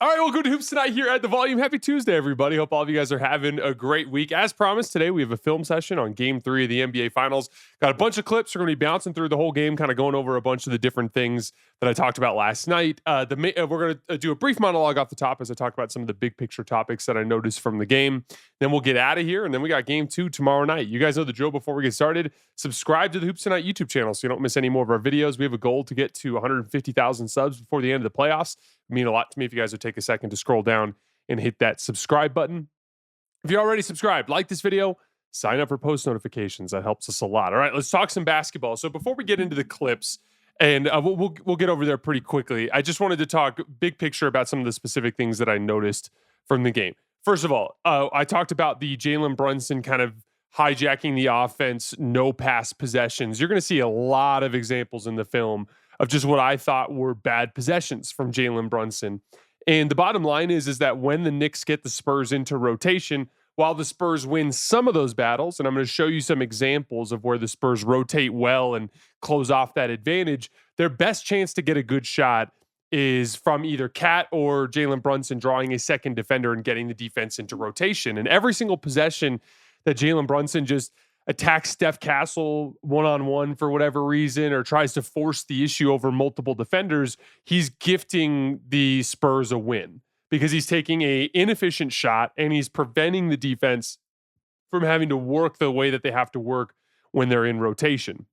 All right, welcome to Hoops Tonight here at The Volume. Happy Tuesday, everybody. Hope all of you guys are having a great week. As promised, today we have a film session on Game 3 of the NBA Finals. Got a bunch of clips. We're going to be bouncing through the whole game, kind of going over a bunch of the different things that I talked about last night. We're going to do a brief monologue off the top as I talk about some of the big picture topics that I noticed from the game. Then we'll get out of here, and then we got Game 2 tomorrow night. You guys know the drill. Before we get started, subscribe to the Hoops Tonight YouTube channel so you don't miss any more of our videos. We have a goal to get to 150,000 subs before the end of the playoffs. It would mean a lot to me if you guys would take a second to scroll down and hit that subscribe button. If you're already subscribed, like this video, sign up for post notifications. That helps us a lot. All right, let's talk some basketball. So before we get into the clips, and we'll get over there pretty quickly, I just wanted to talk big picture about some of the specific things that I noticed from the game. First of all, I talked about the Jalen Brunson kind of hijacking the offense, no pass possessions. You're going to see a lot of examples in the film of just what I thought were bad possessions from Jalen Brunson. And the bottom line is that when the Knicks get the Spurs into rotation, while the Spurs win some of those battles, and I'm going to show you some examples of where the Spurs rotate well and close off that advantage, their best chance to get a good shot is from either Cat or Jalen Brunson drawing a second defender and getting the defense into rotation. And every single possession that Jalen Brunson just attacks Steph Castle one-on-one for whatever reason or tries to force the issue over multiple defenders, he's gifting the Spurs a win because he's taking a inefficient shot and he's preventing the defense from having to work the way that they have to work when they're in rotation.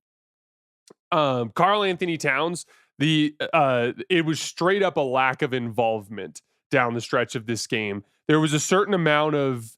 Karl Anthony Towns, it was straight up a lack of involvement down the stretch of this game. There was a certain amount of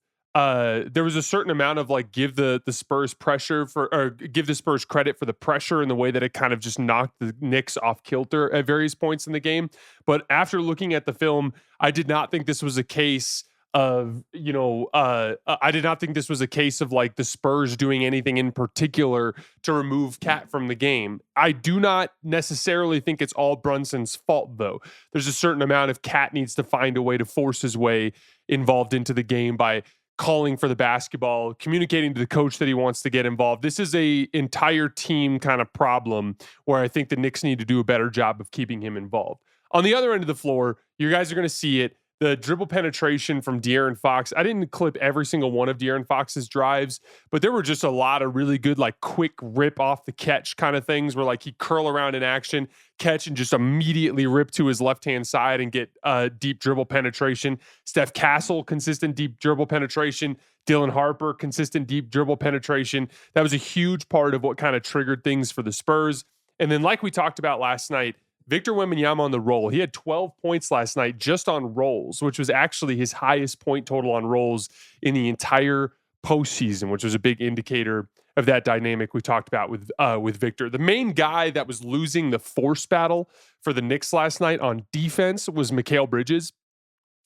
like give the Spurs pressure for, or give the Spurs credit for the pressure and the way that it kind of just knocked the Knicks off kilter at various points in the game. But after looking at the film, I did not think this was a case of, I did not think this was a case of like the Spurs doing anything in particular to remove Cat from the game. I do not necessarily think it's all Brunson's fault, though. There's a certain amount of Cat needs to find a way to force his way involved into the game by calling for the basketball, communicating to the coach that he wants to get involved. This is a entire team kind of problem where I think the Knicks need to do a better job of keeping him involved. On the other end of the floor, you guys are going to see it. The dribble penetration from De'Aaron Fox. I didn't clip every single one of De'Aaron Fox's drives, but there were just a lot of really good, like quick rip off the catch kind of things where like he'd curl around in action, catch, and just immediately rip to his left-hand side and get deep dribble penetration. Steph Castle, consistent deep dribble penetration. Dylan Harper, consistent deep dribble penetration. That was a huge part of what kind of triggered things for the Spurs. And then like we talked about last night, Victor Wembanyama on the roll. He had 12 points last night just on rolls, which was actually his highest point total on rolls in the entire postseason, which was a big indicator of that dynamic we talked about with Victor. The main guy that was losing the force battle for the Knicks last night on defense was Mikal Bridges.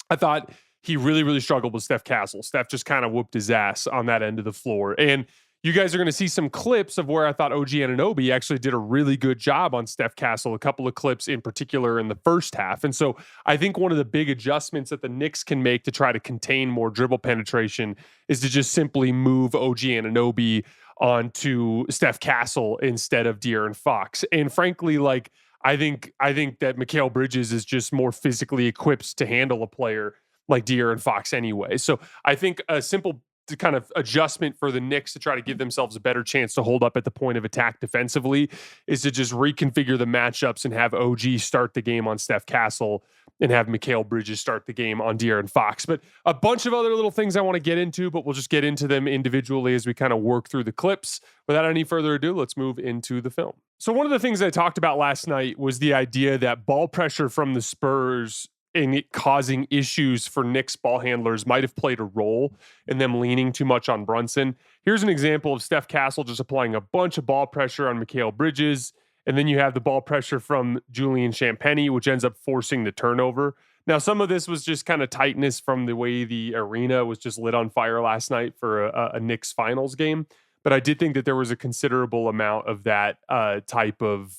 I thought he really, really struggled with Steph Castle. Steph just kind of whooped his ass on that end of the floor. And you guys are going to see some clips of where I thought OG Anunoby actually did a really good job on Steph Castle, a couple of clips in particular in the first half. And so I think one of the big adjustments that the Knicks can make to try to contain more dribble penetration is to just simply move OG Anunoby onto Steph Castle instead of De'Aaron Fox. And frankly, like I think that Mikal Bridges is just more physically equipped to handle a player like De'Aaron Fox anyway. So I think a simple kind of adjustment for the Knicks to try to give themselves a better chance to hold up at the point of attack defensively is to just reconfigure the matchups and have OG start the game on Steph Castle and have Mikal Bridges start the game on De'Aaron Fox. But a bunch of other little things I want to get into, but we'll just get into them individually as we kind of work through the clips. Without any further ado, let's move into the film. So one of the things I talked about last night was the idea that ball pressure from the Spurs and it causing issues for Knicks ball handlers might have played a role in them leaning too much on Brunson. Here's an example of Steph Castle just applying a bunch of ball pressure on Mikal Bridges, and then you have the ball pressure from Julian Champagnie, which ends up forcing the turnover. Now, some of this was just kind of tightness from the way the arena was just lit on fire last night for a Knicks finals game, but I did think that there was a considerable amount of that type of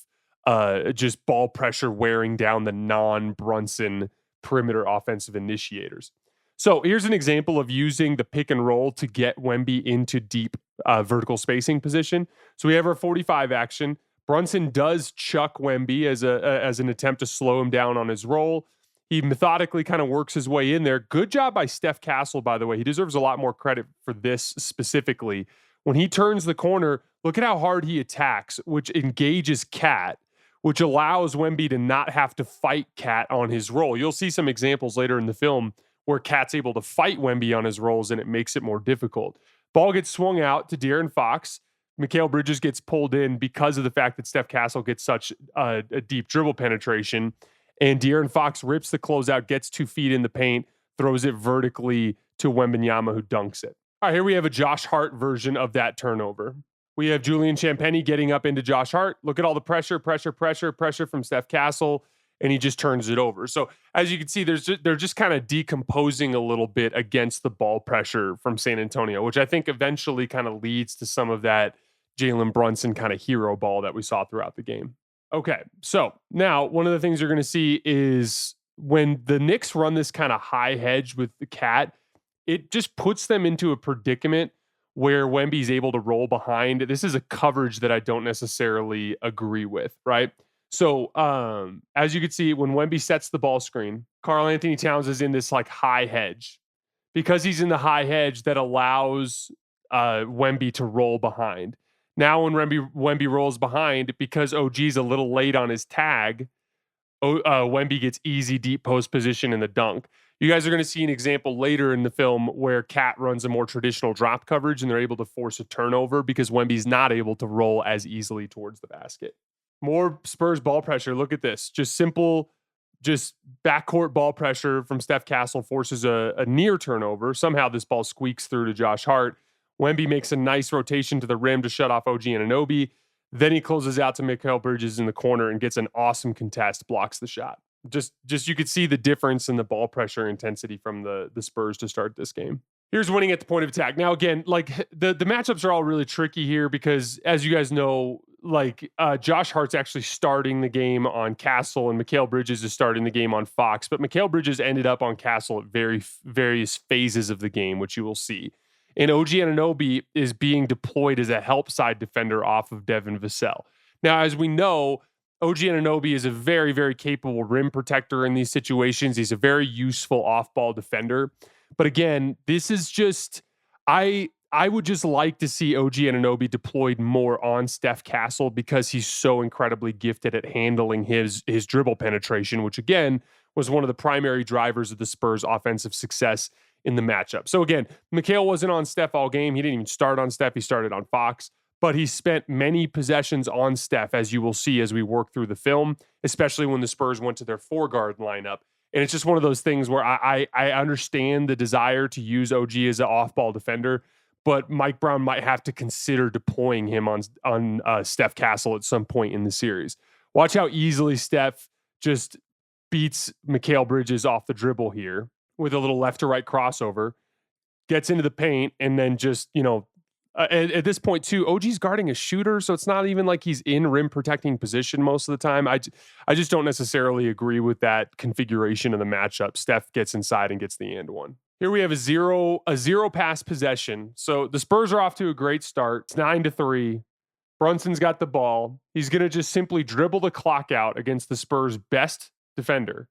just ball pressure wearing down the non-Brunson perimeter offensive initiators. So here's an example of using the pick and roll to get Wemby into deep vertical spacing position. So we have our 45 action. Brunson does chuck Wemby as an attempt to slow him down on his roll. He methodically kind of works his way in there. Good job by Steph Castle, by the way. He deserves a lot more credit for this specifically. When he turns the corner, look at how hard he attacks, which engages Cat, which allows Wemby to not have to fight Cat on his roll. You'll see some examples later in the film where Cat's able to fight Wemby on his rolls, and it makes it more difficult. Ball gets swung out to De'Aaron Fox. Mikal Bridges gets pulled in because of the fact that Steph Castle gets such a deep dribble penetration. And De'Aaron Fox rips the closeout, gets 2 feet in the paint, throws it vertically to Wembanyama, who dunks it. All right, here we have a Josh Hart version of that turnover. We have Julian Champagnie getting up into Josh Hart. Look at all the pressure from Steph Castle, and he just turns it over. So as you can see, they're just kind of decomposing a little bit against the ball pressure from San Antonio, which I think eventually kind of leads to some of that Jalen Brunson kind of hero ball that we saw throughout the game. Okay, so now one of the things you're going to see is when the Knicks run this kind of high hedge with the Cat, it just puts them into a predicament where Wemby's able to roll behind. This is a coverage that I don't necessarily agree with, right? So as you can see, when Wemby sets the ball screen, Karl Anthony Towns is in this like high hedge. Because he's in the high hedge, that allows Wemby to roll behind. Now when Wemby rolls behind, because OG's a little late on his tag, Wemby gets easy deep post position in the dunk. You guys are going to see an example later in the film where Cat runs a more traditional drop coverage and they're able to force a turnover because Wemby's not able to roll as easily towards the basket. More Spurs ball pressure. Look at this. Just simple, just backcourt ball pressure from Steph Castle forces a near turnover. Somehow this ball squeaks through to Josh Hart. Wemby makes a nice rotation to the rim to shut off OG Anunoby. Then he closes out to Mikal Bridges in the corner and gets an awesome contest, blocks the shot. Just you could see the difference in the ball pressure intensity from the Spurs to start this game. Here's winning at the point of attack. Now, again, like the matchups are all really tricky here because, as you guys know, like Josh Hart's actually starting the game on Castle and Mikal Bridges is starting the game on Fox. But Mikal Bridges ended up on Castle at various phases of the game, which you will see. And OG Anunoby is being deployed as a help side defender off of Devin Vassell. Now, as we know, OG Anunoby is a very, very capable rim protector in these situations. He's a very useful off-ball defender. But again, this is just, I would just like to see OG Anunoby deployed more on Steph Castle because he's so incredibly gifted at handling his dribble penetration, which again was one of the primary drivers of the Spurs' offensive success in the matchup. So again, Mikal wasn't on Steph all game. He didn't even start on Steph. He started on Fox. But he spent many possessions on Steph, as you will see as we work through the film, especially when the Spurs went to their 4-guard lineup. And it's just one of those things where I understand the desire to use OG as an off-ball defender, but Mike Brown might have to consider deploying him on Steph Castle at some point in the series. Watch how easily Steph just beats Mikal Bridges off the dribble here with a little left to right crossover, gets into the paint, and then just, at this point too, OG's guarding a shooter, so it's not even like he's in rim protecting position most of the time. I just don't necessarily agree with that configuration of the matchup. Steph gets inside and gets the and one. Here we have a zero pass possession. So the Spurs are off to a great start. It's 9-3. Brunson's got the ball. He's going to just simply dribble the clock out against the Spurs' best defender.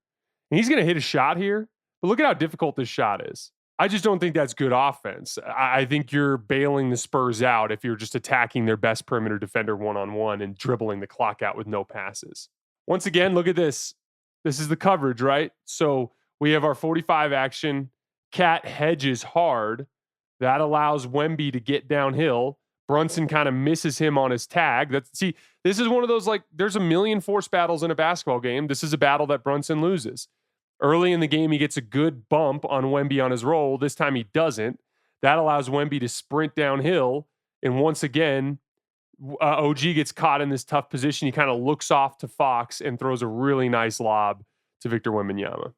And he's going to hit a shot here. But look at how difficult this shot is. I just don't think that's good offense. I think you're bailing the Spurs out if you're just attacking their best perimeter defender one-on-one and dribbling the clock out with no passes. Once again, look at this. This is the coverage, right? So we have our 45 action. Cat hedges hard. That allows Wemby to get downhill. Brunson kind of misses him on his tag. This is one of those, like, there's a million force battles in a basketball game. This is a battle that Brunson loses. Early in the game, he gets a good bump on Wemby on his roll. This time he doesn't. That allows Wemby to sprint downhill. And once again, OG gets caught in this tough position. He kind of looks off to Fox and throws a really nice lob to Victor Wembanyama.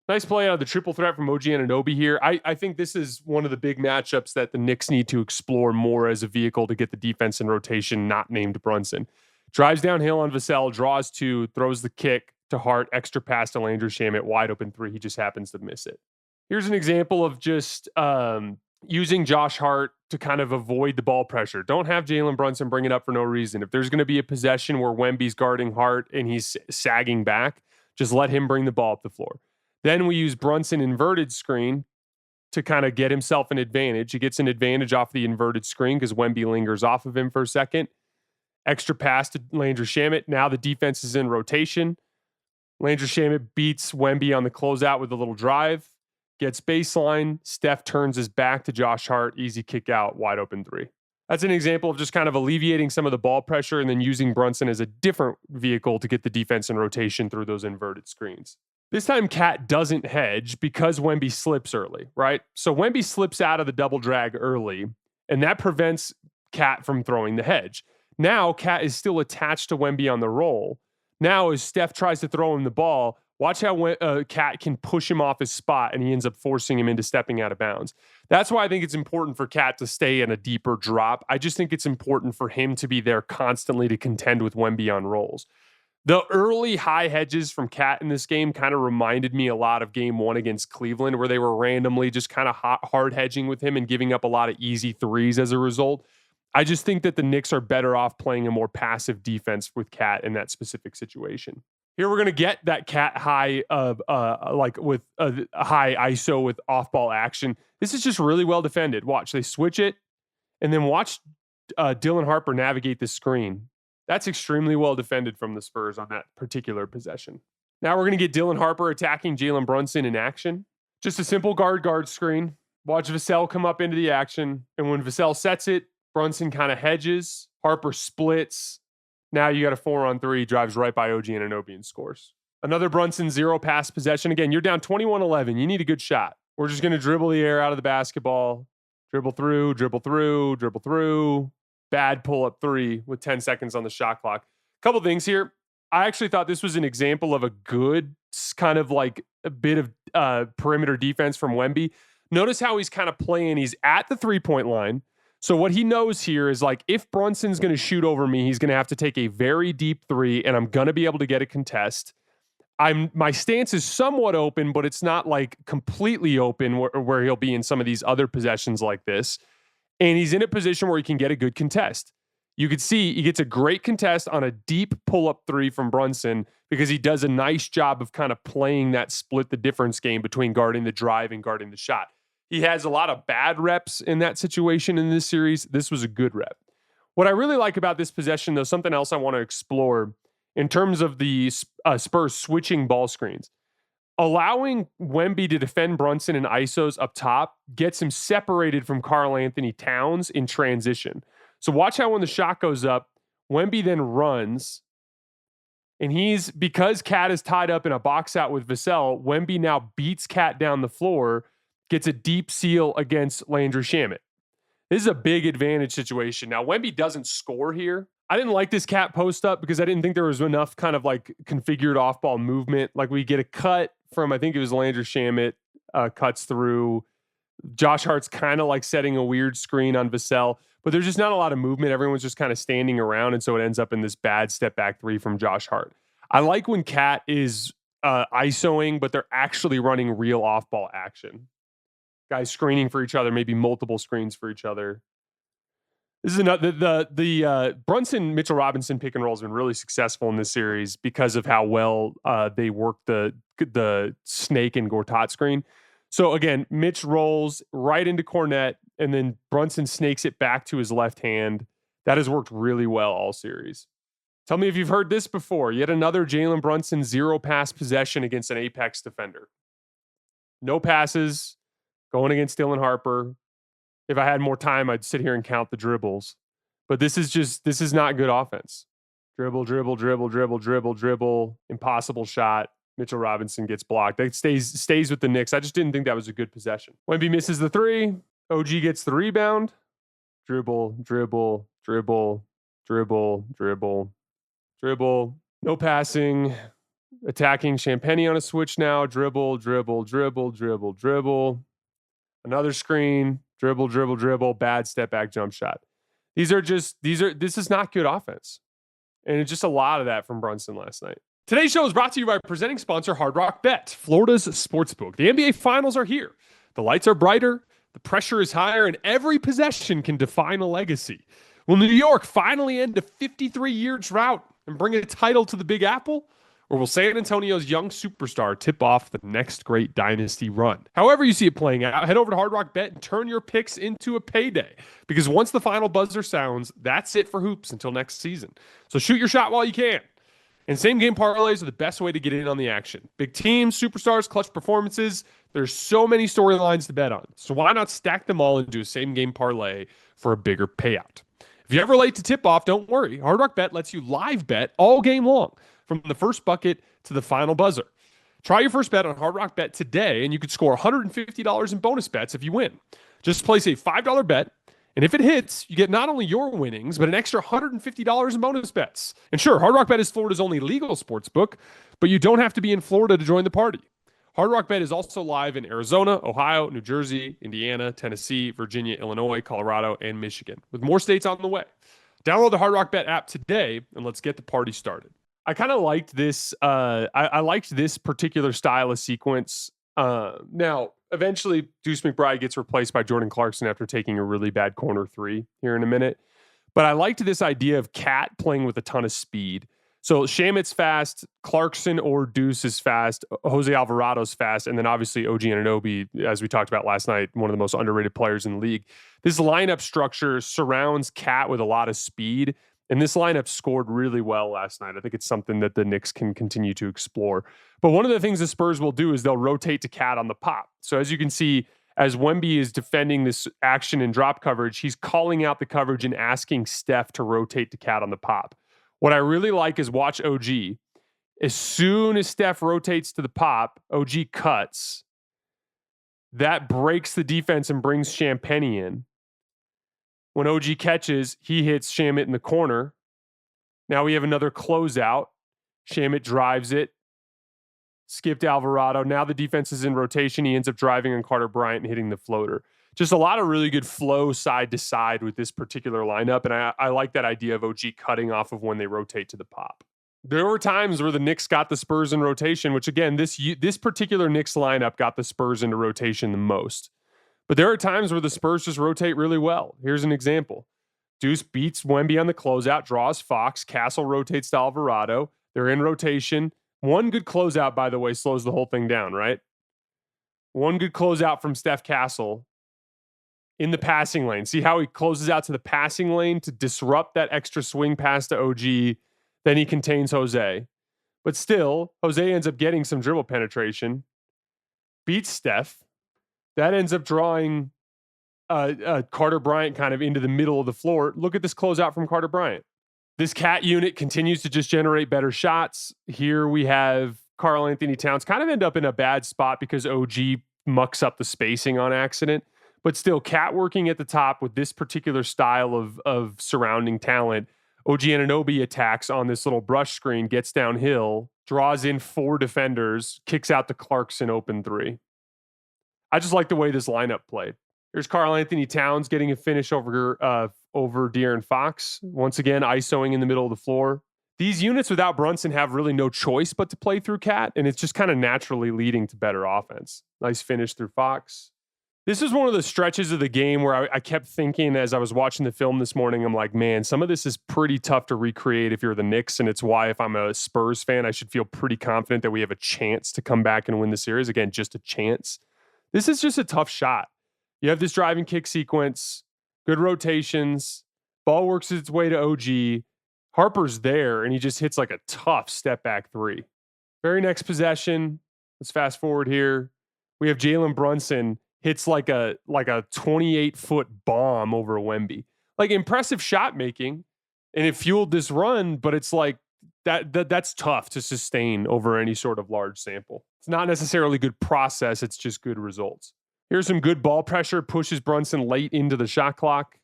Nice play out of the triple threat from OG Anunoby here. I think this is one of the big matchups that the Knicks need to explore more as a vehicle to get the defense in rotation, not named Brunson. Drives downhill on Vassell, draws 2, throws the kick to Hart, extra pass to Landry Shamet, wide open 3. He just happens to miss it. Here's an example of just using Josh Hart to kind of avoid the ball pressure. Don't have Jalen Brunson bring it up for no reason. If there's going to be a possession where Wemby's guarding Hart and he's sagging back, just let him bring the ball up the floor. Then we use Brunson inverted screen to kind of get himself an advantage. He gets an advantage off the inverted screen because Wemby lingers off of him for a second. Extra pass to Landry Shamet. Now the defense is in rotation. Landry Shamet beats Wemby on the closeout with a little drive. Gets baseline. Steph turns his back to Josh Hart. Easy kick out. Wide open three. That's an example of just kind of alleviating some of the ball pressure and then using Brunson as a different vehicle to get the defense in rotation through those inverted screens. This time, Cat doesn't hedge because Wemby slips early, right? So Wemby slips out of the double drag early, and that prevents Cat from throwing the hedge. Now, Cat is still attached to Wemby on the roll. Now, as Steph tries to throw him the ball, watch how Cat can push him off his spot, and he ends up forcing him into stepping out of bounds. That's why I think it's important for Cat to stay in a deeper drop. I just think it's important for him to be there constantly to contend with Wemby on rolls. The early high hedges from Cat in this game kind of reminded me a lot of game one against Cleveland, where they were randomly just kind of hard hedging with him and giving up a lot of easy threes as a result. I just think that the Knicks are better off playing a more passive defense with Cat in that specific situation. Here we're going to get that Cat high of with a high ISO with off-ball action. This is just really well defended. Watch, they switch it, and then watch Dylan Harper navigate the screen. That's extremely well defended from the Spurs on that particular possession. Now we're going to get Dylan Harper attacking Jalen Brunson in action. Just a simple guard screen. Watch Vassell come up into the action, and when Vassell sets it, Brunson kind of hedges. Harper splits. Now you got a 4-on-3, drives right by OG Anunoby and scores. Another Brunson zero pass possession. Again, you're down 21-11. You need a good shot. We're just going to dribble the air out of the basketball. Dribble through, dribble through, dribble through. Bad pull-up three with 10 seconds on the shot clock. Couple things here. I actually thought this was an example of a good kind of like a bit of perimeter defense from Wemby. Notice how he's kind of playing. He's at the three-point line. So what he knows here is like, if Brunson's going to shoot over me, he's going to have to take a very deep three, and I'm going to be able to get a contest. My stance is somewhat open, but it's not like completely open where he'll be in some of these other possessions like this. And he's in a position where he can get a good contest. You could see he gets a great contest on a deep pull-up three from Brunson because he does a nice job of kind of playing that split the difference game between guarding the drive and guarding the shot. He has a lot of bad reps in that situation in this series. This was a good rep. What I really like about this possession, though, something else I want to explore in terms of the Spurs switching ball screens. Allowing Wemby to defend Brunson and ISOs up top gets him separated from Karl Anthony Towns in transition. So watch how when the shot goes up, Wemby then runs, and because Cat is tied up in a box out with Vassell, Wemby now beats Cat down the floor, gets a deep seal against Landry Shamet. This is a big advantage situation. Now, Wemby doesn't score here. I didn't like this Cat post up because I didn't think there was enough kind of like configured off-ball movement. Like we get a cut from, I think it was Landry Shamet, cuts through. Josh Hart's kind of like setting a weird screen on Vassell, but there's just not a lot of movement. Everyone's just kind of standing around, and so it ends up in this bad step back three from Josh Hart. I like when Cat is ISOing, but they're actually running real off-ball action. Guys screening for each other, maybe multiple screens for each other. This is another the Brunson Mitchell Robinson pick and roll has been really successful in this series because of how well they work the snake and Gortat screen. So again, Mitch rolls right into Cornette, and then Brunson snakes it back to his left hand. That has worked really well all series. Tell me if you've heard this before. Yet another Jalen Brunson zero pass possession against an apex defender. No passes. Going against Dylan Harper. If I had more time, I'd sit here and count the dribbles. But this is not good offense. Dribble, dribble, dribble, dribble, dribble, dribble. Impossible shot. Mitchell Robinson gets blocked. That stays with the Knicks. I just didn't think that was a good possession. Wemby misses the three. OG gets the rebound. Dribble, dribble, dribble, dribble, dribble, dribble. No passing. Attacking Champagny on a switch now. Dribble, dribble, dribble, dribble, dribble. Another screen, dribble, dribble, dribble, bad step back jump shot. This is not good offense. And it's just a lot of that from Brunson last night. Today's show is brought to you by presenting sponsor Hard Rock Bet, Florida's sportsbook. The NBA Finals are here. The lights are brighter, the pressure is higher, and every possession can define a legacy. Will New York finally end a 53-year drought and bring a title to the Big Apple? Or will San Antonio's young superstar tip off the next great dynasty run? However you see it playing out, head over to Hard Rock Bet and turn your picks into a payday. Because once the final buzzer sounds, that's it for hoops until next season. So shoot your shot while you can. And same game parlays are the best way to get in on the action. Big teams, superstars, clutch performances. There's so many storylines to bet on. So why not stack them all into a same game parlay for a bigger payout? If you're ever late to tip off, don't worry. Hard Rock Bet lets you live bet all game long, from the first bucket to the final buzzer. Try your first bet on Hard Rock Bet today, and you could score $150 in bonus bets if you win. Just place a $5 bet, and if it hits, you get not only your winnings, but an extra $150 in bonus bets. And sure, Hard Rock Bet is Florida's only legal sports book, but you don't have to be in Florida to join the party. Hard Rock Bet is also live in Arizona, Ohio, New Jersey, Indiana, Tennessee, Virginia, Illinois, Colorado, and Michigan, with more states on the way. Download the Hard Rock Bet app today, and let's get the party started. I kind of liked this. I liked this particular style of sequence. Now, eventually, Deuce McBride gets replaced by Jordan Clarkson after taking a really bad corner three here in a minute. But I liked this idea of Cat playing with a ton of speed. So Shamit's fast, Clarkson or Deuce is fast, Jose Alvarado's fast, and then obviously OG Anunoby, as we talked about last night, one of the most underrated players in the league. This lineup structure surrounds Cat with a lot of speed, and this lineup scored really well last night. I think it's something that the Knicks can continue to explore. But one of the things the Spurs will do is they'll rotate to Cat on the pop. So as you can see, as Wemby is defending this action and drop coverage, he's calling out the coverage and asking Steph to rotate to Cat on the pop. What I really like is watch OG. As soon as Steph rotates to the pop, OG cuts. That breaks the defense and brings Champagnie in. When OG catches, he hits Shamit in the corner. Now we have another closeout. Shamit drives it. Skipped Alvarado. Now the defense is in rotation. He ends up driving on Carter Bryant and hitting the floater. Just a lot of really good flow side to side with this particular lineup. And I like that idea of OG cutting off of when they rotate to the pop. There were times where the Knicks got the Spurs in rotation, which again, this particular Knicks lineup got the Spurs into rotation the most. But there are times where the Spurs just rotate really well. Here's an example. Deuce beats Wemby on the closeout, draws Fox. Castle rotates to Alvarado. They're in rotation. One good closeout, by the way, slows the whole thing down, right? One good closeout from Steph Castle in the passing lane. See how he closes out to the passing lane to disrupt that extra swing pass to OG. Then he contains Jose. But still, Jose ends up getting some dribble penetration. Beats Steph. That ends up drawing Carter Bryant kind of into the middle of the floor. Look at this closeout from Carter Bryant. This Cat unit continues to just generate better shots. Here we have Karl Anthony Towns kind of end up in a bad spot because OG mucks up the spacing on accident. But still, Cat working at the top with this particular style of surrounding talent. OG Anunoby attacks on this little brush screen, gets downhill, draws in 4 defenders, kicks out to Clarkson open 3. I just like the way this lineup played. Here's Karl Anthony Towns getting a finish over De'Aaron Fox. Once again, ISOing in the middle of the floor. These units without Brunson have really no choice but to play through Cat, and it's just kind of naturally leading to better offense. Nice finish through Fox. This is one of the stretches of the game where I kept thinking as I was watching the film this morning, I'm like, man, some of this is pretty tough to recreate if you're the Knicks, and it's why if I'm a Spurs fan, I should feel pretty confident that we have a chance to come back and win the series. Again, just a chance. This is just a tough shot. You have this driving kick sequence, good rotations, ball works its way to OG. Harper's there, and he just hits like a tough step back 3. Very next possession, let's fast forward here. We have Jalen Brunson hits like a 28-foot bomb over Wemby. Like impressive shot making, and it fueled this run, but it's like that's tough to sustain over any sort of large sample. It's not necessarily good process, it's just good results. Here's some good ball pressure, pushes Brunson late into the shot clock.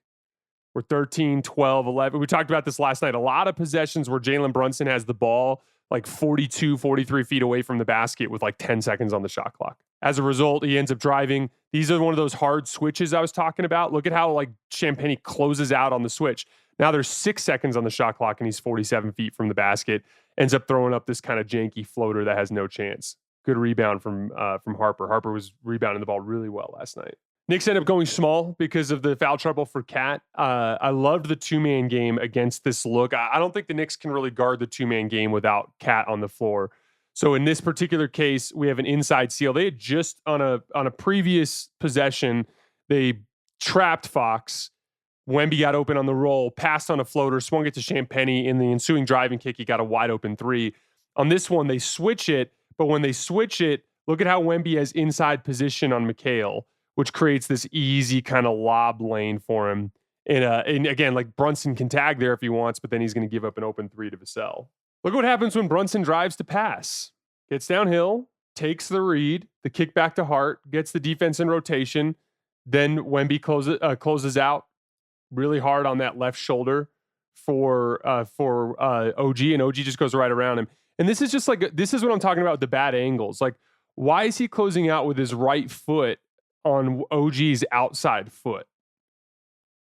We're 13, 12, 11. We talked about this last night. A lot of possessions where Jalen Brunson has the ball like 42, 43 feet away from the basket with like 10 seconds on the shot clock. As a result, he ends up driving. These are one of those hard switches I was talking about. Look at how like Champagnie closes out on the switch. Now there's 6 seconds on the shot clock and he's 47 feet from the basket. Ends up throwing up this kind of janky floater that has no chance. Good rebound from Harper. Harper was rebounding the ball really well last night. Knicks end up going small because of the foul trouble for Cat. I loved the two-man game against this look. I don't think the Knicks can really guard the two-man game without Cat on the floor. So in this particular case, we have an inside seal. They had just on a previous possession, they trapped Fox. Wemby got open on the roll, passed on a floater, swung it to Champagnie. In the ensuing driving kick, he got a wide open three. On this one, they switch it, but when they switch it, look at how Wemby has inside position on McHale, which creates this easy kind of lob lane for him. And again, like Brunson can tag there if he wants, but then he's going to give up an open three to Vassell. Look what happens when Brunson drives to pass. Gets downhill, takes the read, the kick back to Hart, gets the defense in rotation. Then Wemby closes out really hard on that left shoulder for OG, and OG just goes right around him. And this is just like, this is what I'm talking about with the bad angles. Like, why is he closing out with his right foot on OG's outside foot?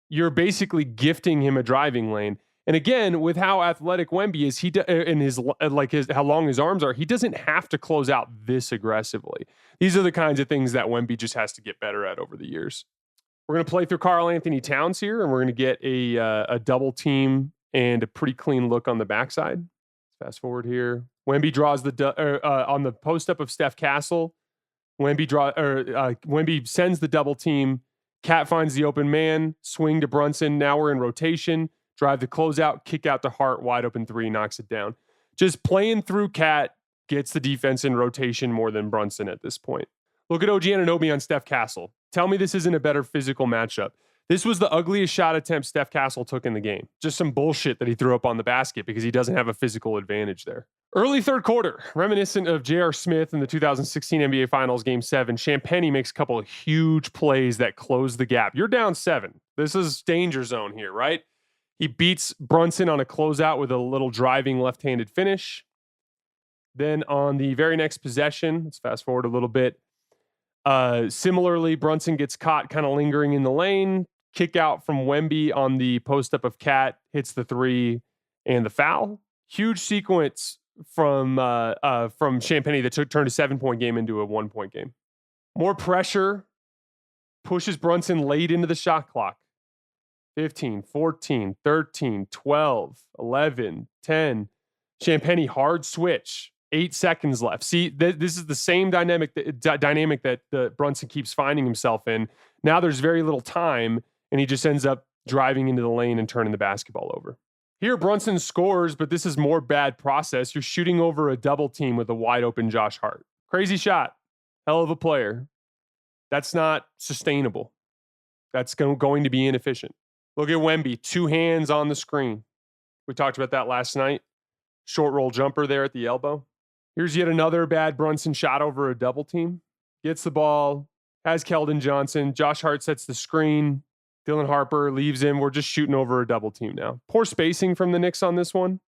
You're basically gifting him a driving lane. And again, with how athletic Wemby is, how long his arms are, he doesn't have to close out this aggressively. These are the kinds of things that Wemby just has to get better at over the years. We're going to play through Karl-Anthony Towns here, and we're going to get a double team and a pretty clean look on the backside. Fast forward here. Wemby draws on the post up of Steph Castle. Wemby sends the double team. Cat finds the open man, swing to Brunson. Now we're in rotation. Drive the closeout, kick out to Hart, wide open three, knocks it down. Just playing through Cat gets the defense in rotation more than Brunson at this point. Look at OG Anunoby on Steph Castle. Tell me this isn't a better physical matchup. This was the ugliest shot attempt Steph Castle took in the game. Just some bullshit that he threw up on the basket because he doesn't have a physical advantage there. Early third quarter, reminiscent of J.R. Smith in the 2016 NBA Finals Game 7, Champagnie makes a couple of huge plays that close the gap. You're down 7. This is danger zone here, right? He beats Brunson on a closeout with a little driving left-handed finish. Then on the very next possession, let's fast forward a little bit. Similarly, Brunson gets caught kind of lingering in the lane. Kick out from Wemby on the post-up of Cat, hits the three and the foul. Huge sequence from Champagnie that turned a 7-point game into a 1-point game. More pressure pushes Brunson late into the shot clock. 15, 14, 13, 12, 11, 10. Champagnie hard switch. 8 seconds left. See, this is the same dynamic that Brunson keeps finding himself in. Now there's very little time, and he just ends up driving into the lane and turning the basketball over. Here, Brunson scores, but this is more bad process. You're shooting over a double team with a wide open Josh Hart. Crazy shot. Hell of a player. That's not sustainable. That's going to be inefficient. Look at Wemby. 2 hands on the screen. We talked about that last night. Short roll jumper there at the elbow. Here's yet another bad Brunson shot over a double team. Gets the ball, has Keldon Johnson. Josh Hart sets the screen. Dylan Harper leaves him. We're just shooting over a double team now. Poor spacing from the Knicks on this one,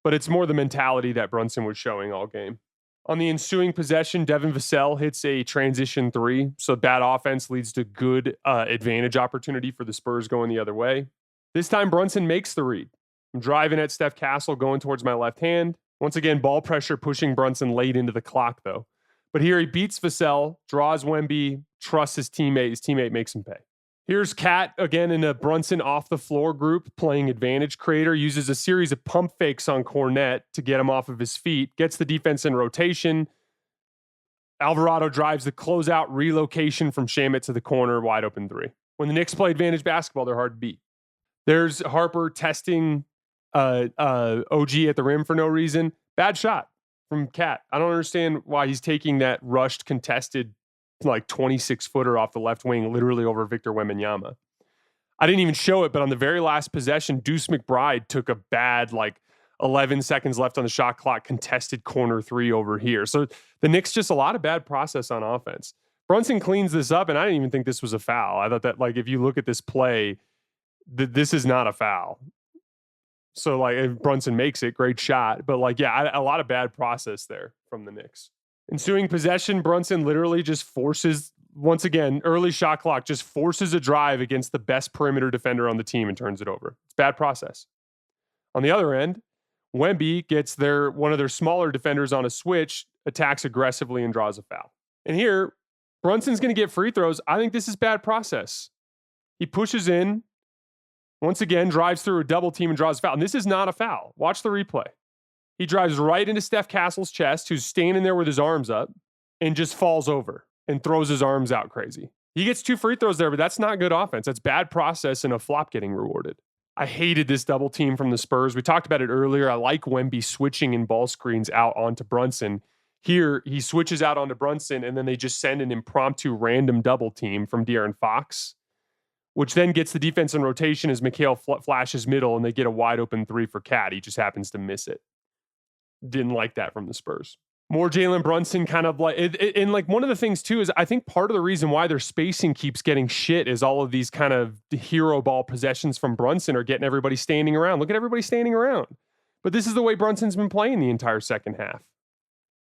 but it's more the mentality that Brunson was showing all game. On the ensuing possession, Devin Vassell hits a transition 3. So bad offense leads to good advantage opportunity for the Spurs going the other way. This time Brunson makes the read. I'm driving at Steph Castle, going towards my left hand. Once again, ball pressure pushing Brunson late into the clock, though. But here he beats Vassell, draws Wemby, trusts his teammate. His teammate makes him pay. Here's Cat again in a Brunson off the floor group playing advantage creator, uses a series of pump fakes on Cornette to get him off of his feet, gets the defense in rotation. Alvarado drives the closeout relocation from Shamet to the corner, wide open 3. When the Knicks play advantage basketball, they're hard to beat. There's Harper testing OG at the rim for no reason. Bad shot from Cat. I don't understand why he's taking that rushed, contested, like 26-footer off the left wing, literally over Victor Wembanyama. I didn't even show it, but on the very last possession, Deuce McBride took a bad, 11 seconds left on the shot clock, contested corner 3 over here. So the Knicks, just a lot of bad process on offense. Brunson cleans this up, and I didn't even think this was a foul. I thought that, if you look at this play, this is not a foul. So, if Brunson makes it, great shot. But, a lot of bad process there from the Knicks. Ensuing possession, Brunson literally just forces, once again, early shot clock, just forces a drive against the best perimeter defender on the team and turns it over. It's bad process. On the other end, Wemby gets one of their smaller defenders on a switch, attacks aggressively, and draws a foul. And here, Brunson's going to get free throws. I think this is bad process. He pushes in, once again, drives through a double team and draws a foul. And this is not a foul. Watch the replay. He drives right into Steph Castle's chest, who's standing there with his arms up, and just falls over and throws his arms out crazy. He gets 2 free throws there, but that's not good offense. That's bad process and a flop getting rewarded. I hated this double team from the Spurs. We talked about it earlier. I like Wemby switching in ball screens out onto Brunson. Here, he switches out onto Brunson, and then they just send an impromptu random double team from De'Aaron Fox, which then gets the defense in rotation as Mikal flashes middle, and they get a wide open 3 for Cat. He just happens to miss it. Didn't like that from the Spurs. More Jalen Brunson kind of like, and like one of the things too is I think part of the reason why their spacing keeps getting shit is all of these kind of hero ball possessions from Brunson are getting everybody standing around. Look at everybody standing around. But this is the way Brunson's been playing the entire second half.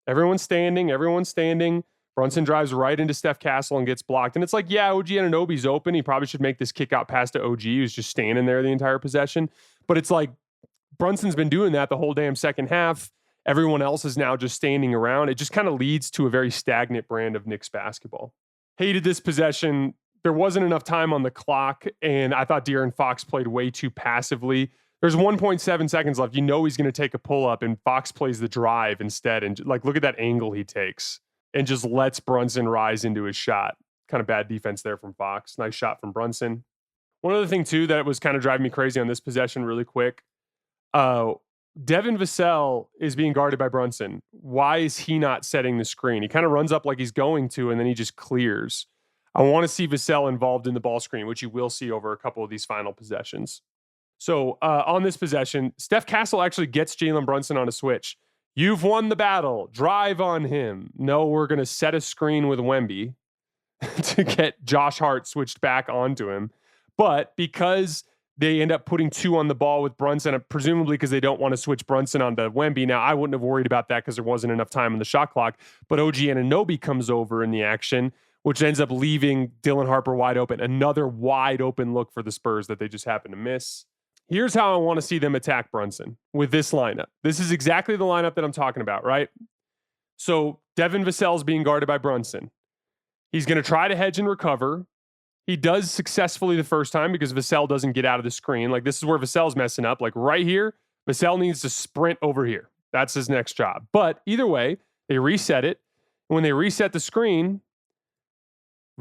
Everyone's standing. Brunson drives right into Steph Castle and gets blocked. And it's like, yeah, OG Anunoby's open. He probably should make this kick out pass to OG, who's just standing there the entire possession. But it's like Brunson's been doing that the whole damn second half. Everyone else is now just standing around. It just kind of leads to a very stagnant brand of Knicks basketball. Hated this possession. There wasn't enough time on the clock, and I thought De'Aaron Fox played way too passively. There's 1.7 seconds left. You know he's going to take a pull-up, and Fox plays the drive instead. And like, look at that angle he takes and just lets Brunson rise into his shot. Kind of bad defense there from Fox. Nice shot from Brunson. One other thing, too, that was kind of driving me crazy on this possession really quick. Devin Vassell is being guarded by Brunson. Why is he not setting the screen? He kind of runs up like he's going to, and then he just clears. I want to see Vassell involved in the ball screen, which you will see over a couple of these final possessions. So on this possession, Steph Castle actually gets Jalen Brunson on a switch. You've won the battle. Drive on him. No, we're going to set a screen with Wemby to get Josh Hart switched back onto him. But because they end up putting 2 on the ball with Brunson, presumably because they don't want to switch Brunson onto Wemby. Now, I wouldn't have worried about that because there wasn't enough time on the shot clock. But OG Anunoby comes over in the action, which ends up leaving Dylan Harper wide open. Another wide open look for the Spurs that they just happen to miss. Here's how I want to see them attack Brunson with this lineup. This is exactly the lineup that I'm talking about, right? So Devin Vassell's being guarded by Brunson. He's going to try to hedge and recover. He does successfully the first time because Vassell doesn't get out of the screen. Like, this is where Vassell's messing up. Like, right here, Vassell needs to sprint over here. That's his next job. But either way, they reset it. When they reset the screen,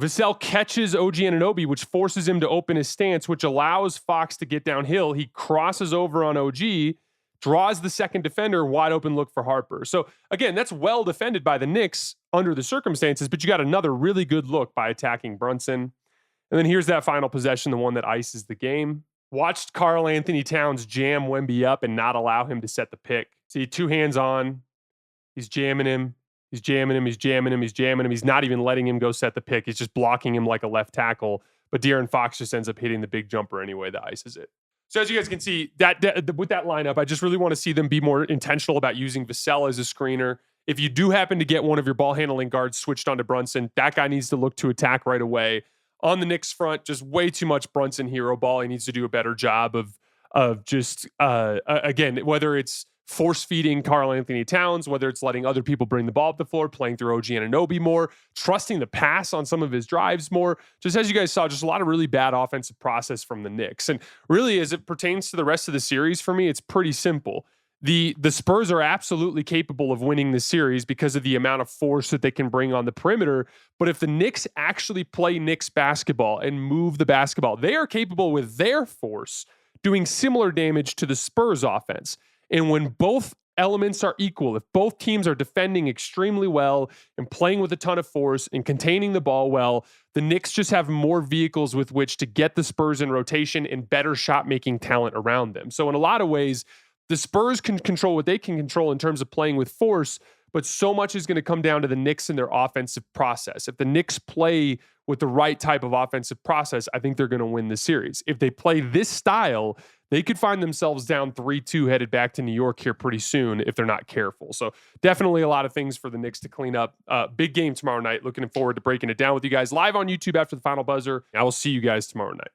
Vassell catches OG Anunoby, which forces him to open his stance, which allows Fox to get downhill. He crosses over on OG, draws the second defender, wide open look for Harper. So, again, that's well defended by the Knicks under the circumstances, but you got another really good look by attacking Brunson. And then here's that final possession, the one that ices the game. Watched Karl Anthony Towns jam Wemby up and not allow him to set the pick. See, 2 hands on. He's jamming him. He's jamming him. He's not even letting him go set the pick. He's just blocking him like a left tackle. But De'Aaron Fox just ends up hitting the big jumper anyway that ices it. So as you guys can see, that with that lineup, I just really want to see them be more intentional about using Vassell as a screener. If you do happen to get one of your ball handling guards switched onto Brunson, that guy needs to look to attack right away. On the Knicks front, just way too much Brunson hero ball. He needs to do a better job of just, again, whether it's force feeding Karl Anthony Towns, whether it's letting other people bring the ball up the floor, playing through OG Anunoby more, trusting the pass on some of his drives more. Just as you guys saw, just a lot of really bad offensive process from the Knicks. And really, as it pertains to the rest of the series, for me, it's pretty simple. The Spurs are absolutely capable of winning this series because of the amount of force that they can bring on the perimeter. But if the Knicks actually play Knicks basketball and move the basketball, they are capable with their force doing similar damage to the Spurs offense. And when both elements are equal, if both teams are defending extremely well and playing with a ton of force and containing the ball well, the Knicks just have more vehicles with which to get the Spurs in rotation and better shot-making talent around them. So in a lot of ways, the Spurs can control what they can control in terms of playing with force, but so much is going to come down to the Knicks and their offensive process. If the Knicks play with the right type of offensive process, I think they're going to win the series. If they play this style, they could find themselves down 3-2 headed back to New York here pretty soon if they're not careful. So definitely a lot of things for the Knicks to clean up. Big game tomorrow night. Looking forward to breaking it down with you guys live on YouTube after the final buzzer. I will see you guys tomorrow night.